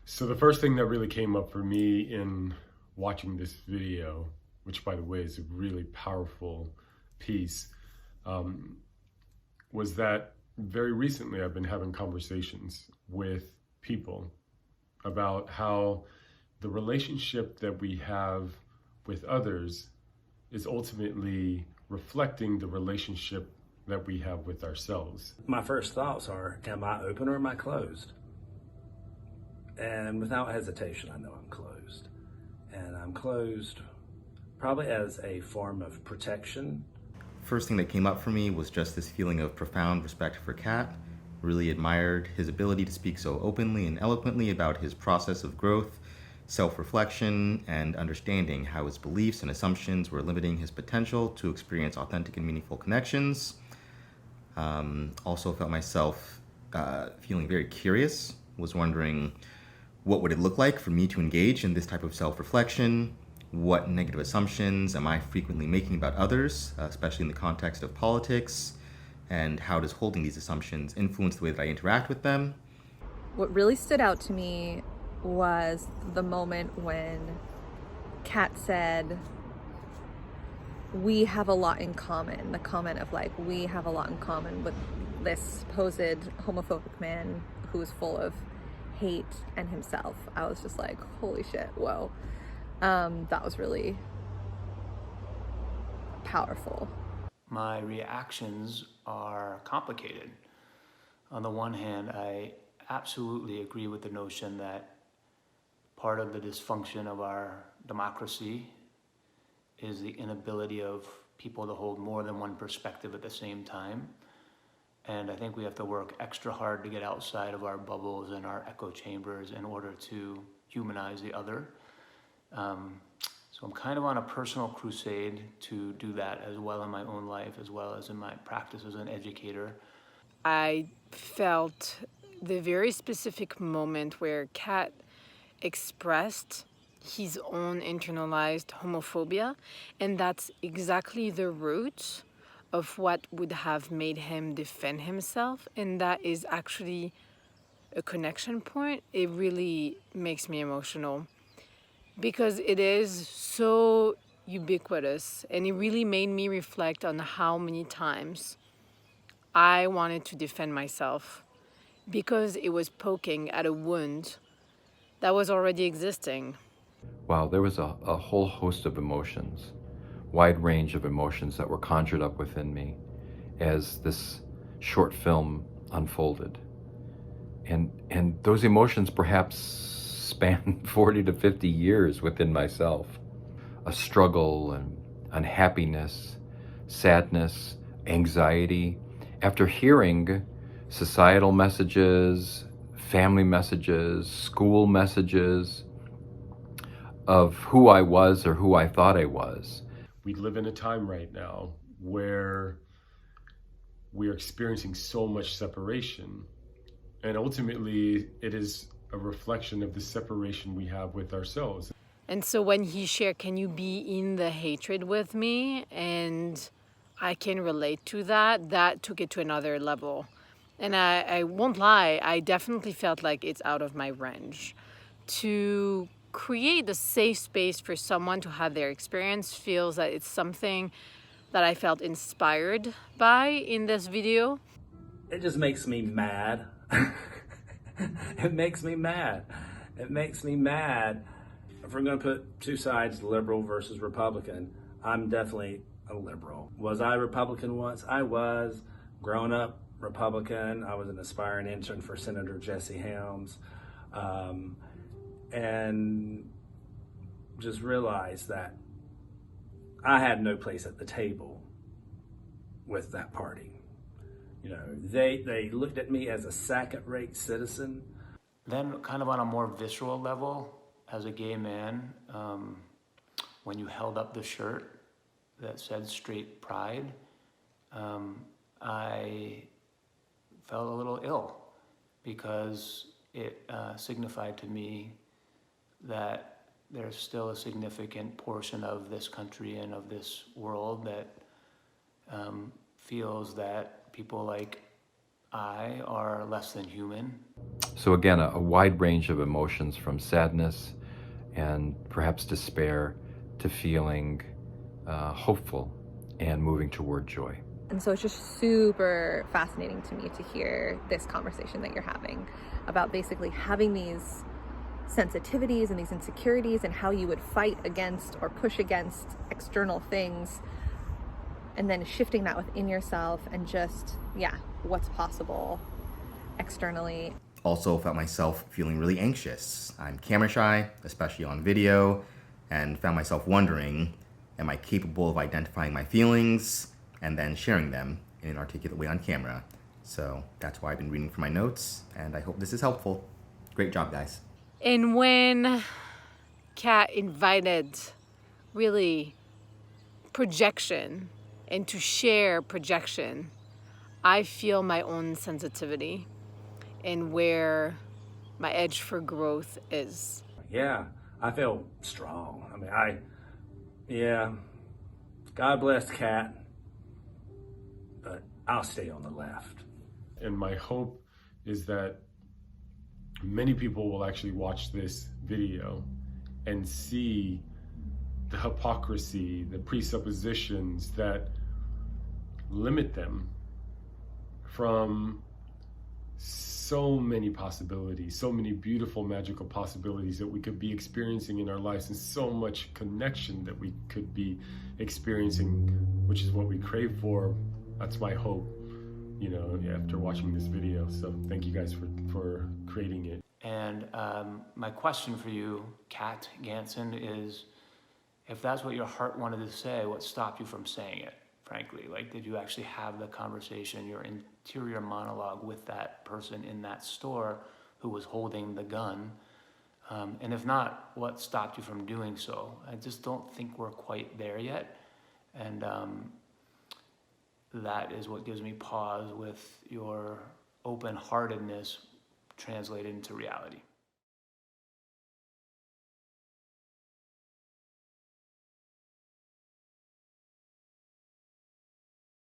So the first thing that really came up for me in watching this video, which by the way is a really powerful piece, um, was that very recently I've been having conversations with people about how the relationship that we have with others is ultimately reflecting the relationship that we have with ourselves. My first thoughts are, am I open or am I closed? And without hesitation, I know I'm closed. And I'm closed probably as a form of protection. First thing that came up for me was just this feeling of profound respect for Kat. Really admired his ability to speak so openly and eloquently about his process of growth, self-reflection, and understanding how his beliefs and assumptions were limiting his potential to experience authentic and meaningful connections. Also felt myself feeling very curious, was wondering what would it look like for me to engage in this type of self-reflection? What negative assumptions am I frequently making about others, especially in the context of politics? And how does holding these assumptions influence the way that I interact with them? What really stood out to me was the moment when Kat said, we have a lot in common. The comment of like, we have a lot in common with this supposed homophobic man who's full of hate and himself. I was just like, holy shit, whoa. That was really powerful. My reactions are complicated. On the one hand, I absolutely agree with the notion that part of the dysfunction of our democracy is the inability of people to hold more than one perspective at the same time. And I think we have to work extra hard to get outside of our bubbles and our echo chambers in order to humanize the other. So I'm kind of on a personal crusade to do that as well in my own life, as well as in my practice as an educator. I felt the very specific moment where Kat expressed his own internalized homophobia, and that's exactly the root of what would have made him defend himself, and that is actually a connection point. It really makes me emotional because it is so ubiquitous, and it really made me reflect on how many times I wanted to defend myself because it was poking at a wound that was already existing. Wow, there was a whole host of emotions, wide range of emotions that were conjured up within me as this short film unfolded. And those emotions perhaps span 40 to 50 years within myself. A struggle and unhappiness, sadness, anxiety. After hearing societal messages, family messages, school messages of who I was or who I thought I was. We live in a time right now where we are experiencing so much separation. And ultimately, it is a reflection of the separation we have with ourselves. And so when he shared, can you be in the hatred with me? And I can relate to that. That took it to another level. And I won't lie, I definitely felt like it's out of my range. To create a safe space for someone to have their experience feels that it's something that I felt inspired by in this video. It just makes me mad. It makes me mad. It makes me mad. If we're going to put two sides, liberal versus Republican, I'm definitely a liberal. Was I Republican once? I was. Growing up Republican, I was an aspiring intern for Senator Jesse Helms. And just realized that I had no place at the table with that party. You know, they looked at me as a second-rate citizen. Then kind of on a more visceral level, as a gay man, when you held up the shirt that said straight pride, I felt a little ill because it signified to me that there's still a significant portion of this country and of this world that feels that people like I are less than human. So again, a wide range of emotions from sadness and perhaps despair to feeling hopeful and moving toward joy. And so it's just super fascinating to me to hear this conversation that you're having about basically having these sensitivities and these insecurities and how you would fight against or push against external things, and then shifting that within yourself and just, yeah, what's possible externally. Also found myself feeling really anxious. I'm camera shy, especially on video, and found myself wondering, am I capable of identifying my feelings and then sharing them in an articulate way on camera? So that's why I've been reading from my notes, and I hope this is helpful. Great job, guys. And when Kat invited really projection and to share projection, I feel my own sensitivity and where my edge for growth is. Yeah, I feel strong. I mean, yeah, God bless Kat, but I'll stay on the left. And my hope is that many people will actually watch this video and see the hypocrisy, the presuppositions that limit them from so many possibilities, so many beautiful, magical possibilities that we could be experiencing in our lives, and so much connection that we could be experiencing, which is what we crave for. That's my hope, you know, after watching this video. So thank you guys for creating it. And my question for you, Kat Ganson, is if that's what your heart wanted to say, what stopped you from saying it, frankly? Like, did you actually have the conversation, your interior monologue with that person in that store who was holding the gun? And if not, what stopped you from doing so? I just don't think we're quite there yet. And that is what gives me pause with your open-heartedness translated into reality.